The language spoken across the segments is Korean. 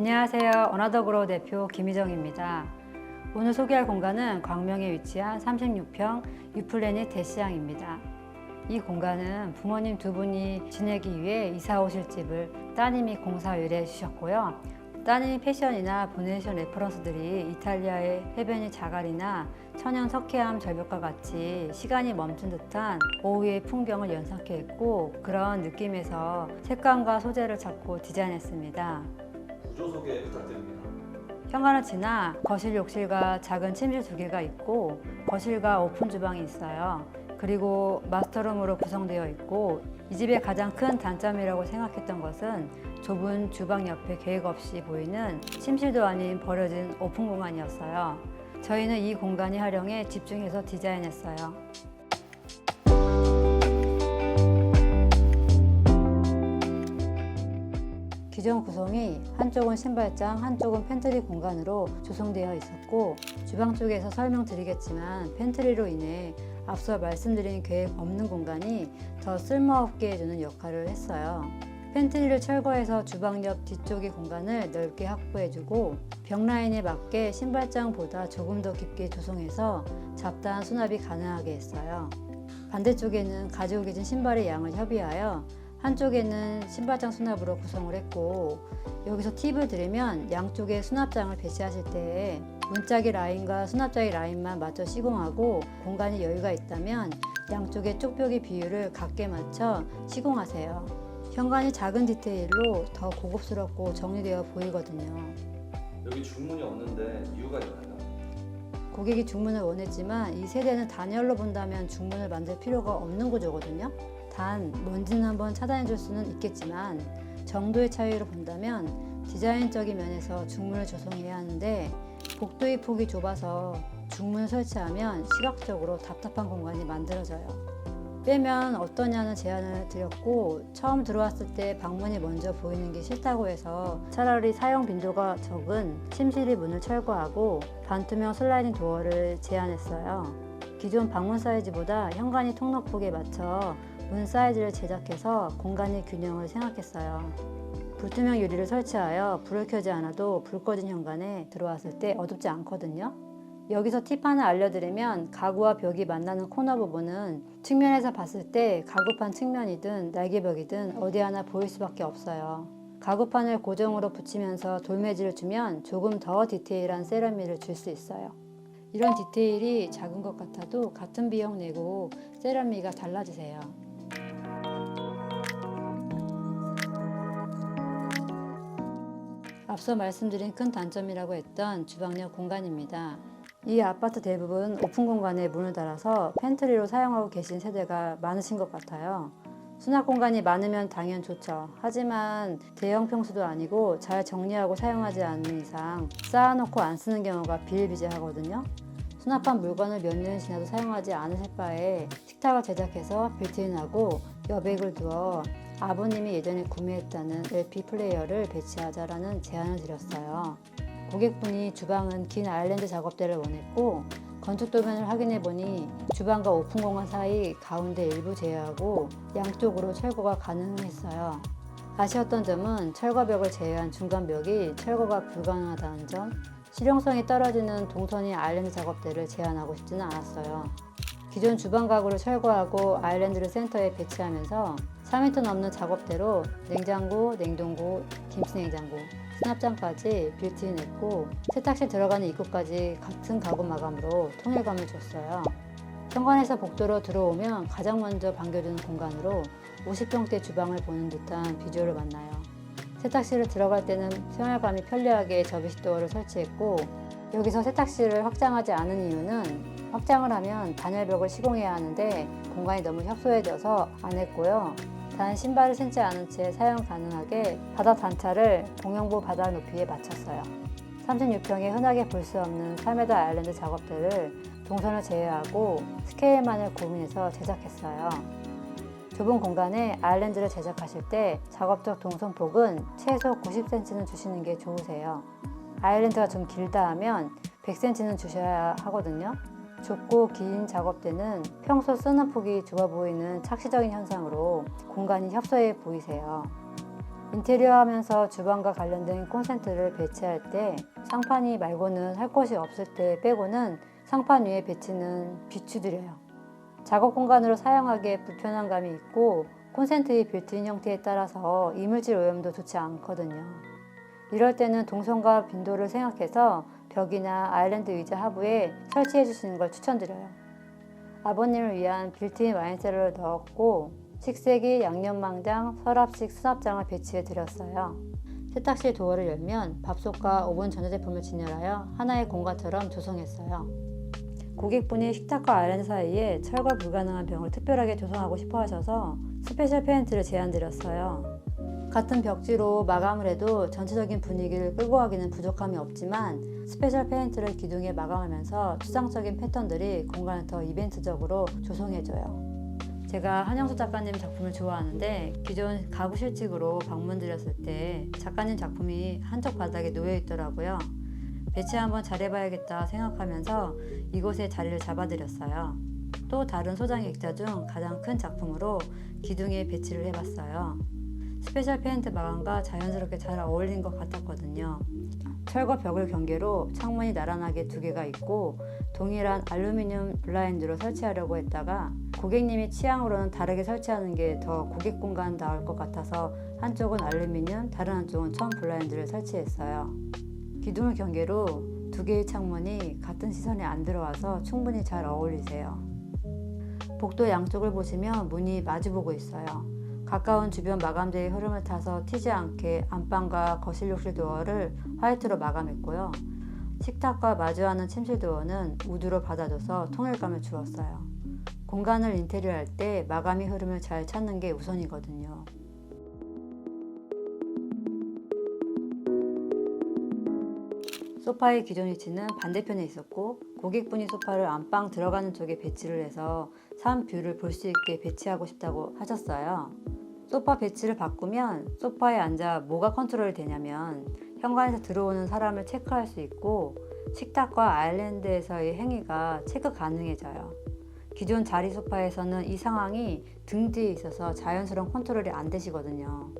안녕하세요. 어나더그로우 대표 김희정입니다. 오늘 소개할 공간은 광명에 위치한 36평 유플래닛 대시장입니다. 이 공간은 부모님 두 분이 지내기 위해 이사 오실 집을 따님이 공사 의뢰해 주셨고요. 따님이 패션이나 보내신 레퍼런스들이 이탈리아의 해변의 자갈이나 천연 석회암 절벽과 같이 시간이 멈춘 듯한 오후의 풍경을 연상케 했고, 그런 느낌에서 색감과 소재를 찾고 디자인했습니다. 구조 소개 부탁드립니다. 현관을 지나 거실, 욕실과 작은 침실 2개가 있고, 거실과 오픈 주방이 있어요. 그리고 마스터룸으로 구성되어 있고, 이 집의 가장 큰 단점이라고 생각했던 것은 좁은 주방 옆에 계획 없이 보이는 침실도 아닌 버려진 오픈 공간이었어요. 저희는 이 공간이 활용에 집중해서 디자인했어요. 기존 구성이 한쪽은 신발장, 한쪽은 팬트리 공간으로 조성되어 있었고, 주방 쪽에서 설명드리겠지만 팬트리로 인해 앞서 말씀드린 계획 없는 공간이 더 쓸모없게 해주는 역할을 했어요. 팬트리를 철거해서 주방 옆 뒤쪽의 공간을 넓게 확보해주고, 벽 라인에 맞게 신발장보다 조금 더 깊게 조성해서 잡다한 수납이 가능하게 했어요. 반대쪽에는 가지고 계신 신발의 양을 협의하여 한쪽에는 신발장 수납으로 구성을 했고, 여기서 팁을 드리면 양쪽에 수납장을 배치하실 때 문짝의 라인과 수납장의 라인만 맞춰 시공하고, 공간이 여유가 있다면 양쪽의 쪽벽의 비율을 같게 맞춰 시공하세요. 현관이 작은 디테일로 더 고급스럽고 정리되어 보이거든요. 여기 중문이 없는데 이유가 있나요? 고객이 중문을 원했지만 이 세대는 단열로 본다면 중문을 만들 필요가 없는 구조거든요. 단 먼지는 한번 차단해 줄 수는 있겠지만 정도의 차이로 본다면 디자인적인 면에서 중문을 조성해야 하는데, 복도의 폭이 좁아서 중문을 설치하면 시각적으로 답답한 공간이 만들어져요. 빼면 어떠냐는 제안을 드렸고, 처음 들어왔을 때 방문이 먼저 보이는 게 싫다고 해서 차라리 사용 빈도가 적은 침실의 문을 철거하고 반투명 슬라이딩 도어를 제안했어요. 기존 방문 사이즈보다 현관이 통로폭에 맞춰 문 사이즈를 제작해서 공간의 균형을 생각했어요. 불투명 유리를 설치하여 불을 켜지 않아도 불 꺼진 현관에 들어왔을 때 어둡지 않거든요. 여기서 팁 하나 알려드리면, 가구와 벽이 만나는 코너 부분은 측면에서 봤을 때 가구판 측면이든 날개벽이든 어디 하나 보일 수밖에 없어요. 가구판을 고정으로 붙이면서 돌매질을 주면 조금 더 디테일한 세라믹을 줄 수 있어요. 이런 디테일이 작은 것 같아도 같은 비용 내고 세라믹이 달라지세요. 앞서 말씀드린 큰 단점이라고 했던 주방 옆 공간입니다. 이 아파트 대부분 오픈 공간에 문을 달아서 팬트리로 사용하고 계신 세대가 많으신 것 같아요. 수납 공간이 많으면 당연 좋죠. 하지만 대형 평수도 아니고 잘 정리하고 사용하지 않는 이상 쌓아놓고 안 쓰는 경우가 비일비재하거든요. 수납한 물건을 몇 년이 지나도 사용하지 않으실 바에 식탁을 제작해서 빌트인하고 여백을 두어 아버님이 예전에 구매했다는 LP 플레이어를 배치하자라는 제안을 드렸어요. 고객분이 주방은 긴 아일랜드 작업대를 원했고, 건축 도면을 확인해 보니 주방과 오픈 공간 사이 가운데 일부 제외하고 양쪽으로 철거가 가능했어요. 아쉬웠던 점은 철거벽을 제외한 중간벽이 철거가 불가능하다는 점, 실용성이 떨어지는 동선이 아일랜드 작업대를 제한하고 싶지는 않았어요. 기존 주방 가구를 철거하고 아일랜드를 센터에 배치하면서 3m 넘는 작업대로 냉장고, 냉동고, 김치냉장고, 수납장까지 빌트인했고, 세탁실 들어가는 입구까지 같은 가구 마감으로 통일감을 줬어요. 현관에서 복도로 들어오면 가장 먼저 반겨주는 공간으로 50평대 주방을 보는 듯한 비주얼을 만나요. 세탁실을 들어갈 때는 생활감이 편리하게 접이식 도어를 설치했고, 여기서 세탁실을 확장하지 않은 이유는 확장을 하면 단열벽을 시공해야 하는데 공간이 너무 협소해져서 안 했고요. 단 신발을 신지 않은 채 사용 가능하게 바닥 단차를 공용부 바닥 높이에 맞췄어요. 36평에 흔하게 볼 수 없는 3m 아일랜드 작업대를 동선을 제외하고 스케일만을 고민해서 제작했어요. 좁은 공간에 아일랜드를 제작하실 때 작업적 동선폭은 최소 90cm는 주시는 게 좋으세요. 아일랜드가 좀 길다 하면 100cm는 주셔야 하거든요. 좁고 긴 작업대는 평소 쓰는 폭이 좁아 보이는 착시적인 현상으로 공간이 협소해 보이세요. 인테리어 하면서 주방과 관련된 콘센트를 배치할 때 상판이 말고는 할 것이 없을 때 빼고는 상판 위에 배치는 비추드려요. 작업 공간으로 사용하기에 불편한 감이 있고 콘센트의 빌트인 형태에 따라서 이물질 오염도 좋지 않거든요. 이럴 때는 동선과 빈도를 생각해서 벽이나 아일랜드 의자 하부에 설치해 주시는 걸 추천드려요. 아버님을 위한 빌트인 와인셀러를 넣었고 식세기, 양념망장, 서랍식 수납장을 배치해 드렸어요. 세탁실 도어를 열면 밥솥과 오븐 전자제품을 진열하여 하나의 공간처럼 조성했어요. 고객분이 식탁과 아일랜드 사이에 철거 불가능한 병을 특별하게 조성하고 싶어 하셔서 스페셜 페인트를 제안드렸어요. 같은 벽지로 마감을 해도 전체적인 분위기를 끌고 가기는 부족함이 없지만 스페셜 페인트를 기둥에 마감하면서 추상적인 패턴들이 공간을 더 이벤트적으로 조성해줘요. 제가 한영수 작가님 작품을 좋아하는데 기존 가구 실직으로 방문드렸을 때 작가님 작품이 한쪽 바닥에 놓여 있더라고요. 배치 한번 잘해봐야겠다 생각하면서 이곳에 자리를 잡아드렸어요. 또 다른 소장 액자 중 가장 큰 작품으로 기둥에 배치를 해봤어요. 스페셜 페인트 마감과 자연스럽게 잘 어울린 것 같았거든요. 철거 벽을 경계로 창문이 나란하게 두 개가 있고 동일한 알루미늄 블라인드로 설치하려고 했다가 고객님이 취향으로는 다르게 설치하는 게 더 고객 공간 나을 것 같아서 한쪽은 알루미늄, 다른 한쪽은 천 블라인드를 설치했어요. 기둥을 경계로 두 개의 창문이 같은 시선에 안 들어와서 충분히 잘 어울리세요. 복도 양쪽을 보시면 문이 마주보고 있어요. 가까운 주변 마감재의 흐름을 타서 튀지 않게 안방과 거실 욕실 도어를 화이트로 마감했고요. 식탁과 마주하는 침실 도어는 우드로 받아줘서 통일감을 주었어요. 공간을 인테리어 할 때 마감의 흐름을 잘 찾는 게 우선이거든요. 소파의 기존 위치는 반대편에 있었고 고객분이 소파를 안방 들어가는 쪽에 배치를 해서 산 뷰를 볼 수 있게 배치하고 싶다고 하셨어요. 소파 배치를 바꾸면 소파에 앉아 뭐가 컨트롤이 되냐면 현관에서 들어오는 사람을 체크할 수 있고 식탁과 아일랜드에서의 행위가 체크 가능해져요. 기존 자리 소파에서는 이 상황이 등 뒤에 있어서 자연스러운 컨트롤이 안 되시거든요.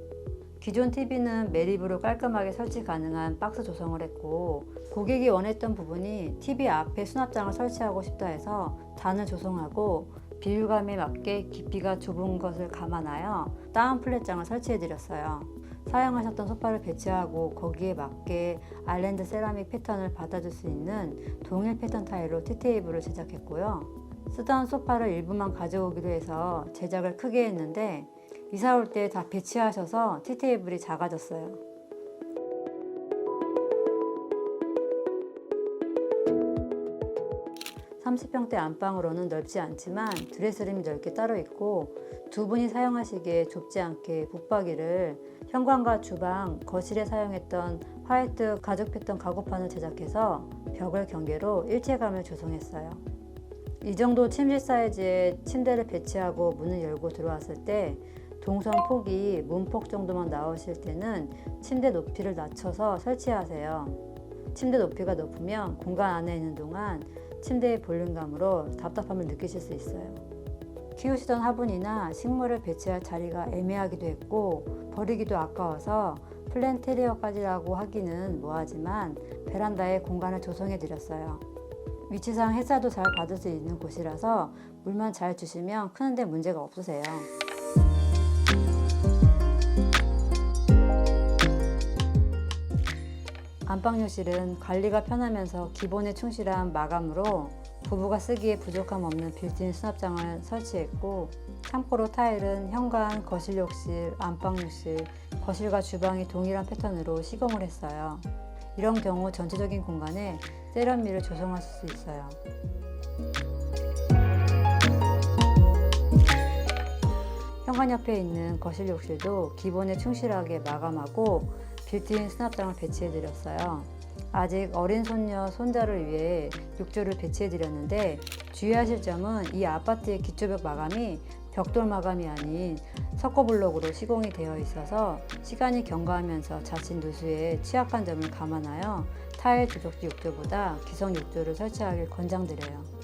기존 TV는 매립으로 깔끔하게 설치 가능한 박스 조성을 했고 고객이 원했던 부분이 TV 앞에 수납장을 설치하고 싶다 해서 단을 조성하고 비율감에 맞게 깊이가 좁은 것을 감안하여 다운 플랫장을 설치해 드렸어요. 사용하셨던 소파를 배치하고 거기에 맞게 아일랜드 세라믹 패턴을 받아줄 수 있는 동일 패턴 타일로 티테이블을 제작했고요. 쓰던 소파를 일부만 가져오기로 해서 제작을 크게 했는데 이사 올 때 다 배치하셔서 티테이블이 작아졌어요. (30평대) 안방으로는 넓지 않지만 드레스룸이 넓게 따로 있고 두 분이 사용하시기에 좁지 않게 붙박이를 현관과 주방, 거실에 사용했던 화이트 가죽 패턴 가구판을 제작해서 벽을 경계로 일체감을 조성했어요. 이 정도 침실 사이즈의 침대를 배치하고 문을 열고 들어왔을 때 동선 폭이 문폭 정도만 나오실 때는 침대 높이를 낮춰서 설치하세요. 침대 높이가 높으면 공간 안에 있는 동안 침대의 볼륨감으로 답답함을 느끼실 수 있어요. 키우시던 화분이나 식물을 배치할 자리가 애매하기도 했고 버리기도 아까워서 플랜테리어까지라고 하기는 뭐하지만 베란다에 공간을 조성해 드렸어요. 위치상 햇살도 잘 받을 수 있는 곳이라서 물만 잘 주시면 크는데 문제가 없으세요. 안방욕실은 관리가 편하면서 기본에 충실한 마감으로 부부가 쓰기에 부족함 없는 빌트인 수납장을 설치했고 참고로 타일은 현관, 거실욕실, 안방욕실, 거실과 주방이 동일한 패턴으로 시공을 했어요. 이런 경우 전체적인 공간에 세련미를 조성하실 수 있어요. 현관 옆에 있는 거실 욕실도 기본에 충실하게 마감하고 빌트인 수납장을 배치해 드렸어요. 아직 어린 손녀, 손자를 위해 욕조를 배치해 드렸는데 주의하실 점은 이 아파트의 기초벽 마감이 벽돌 마감이 아닌 석고블록으로 시공이 되어 있어서 시간이 경과하면서 자칫 누수에 취약한 점을 감안하여 타일 조적지 욕조보다 기성 욕조를 설치하길 권장드려요.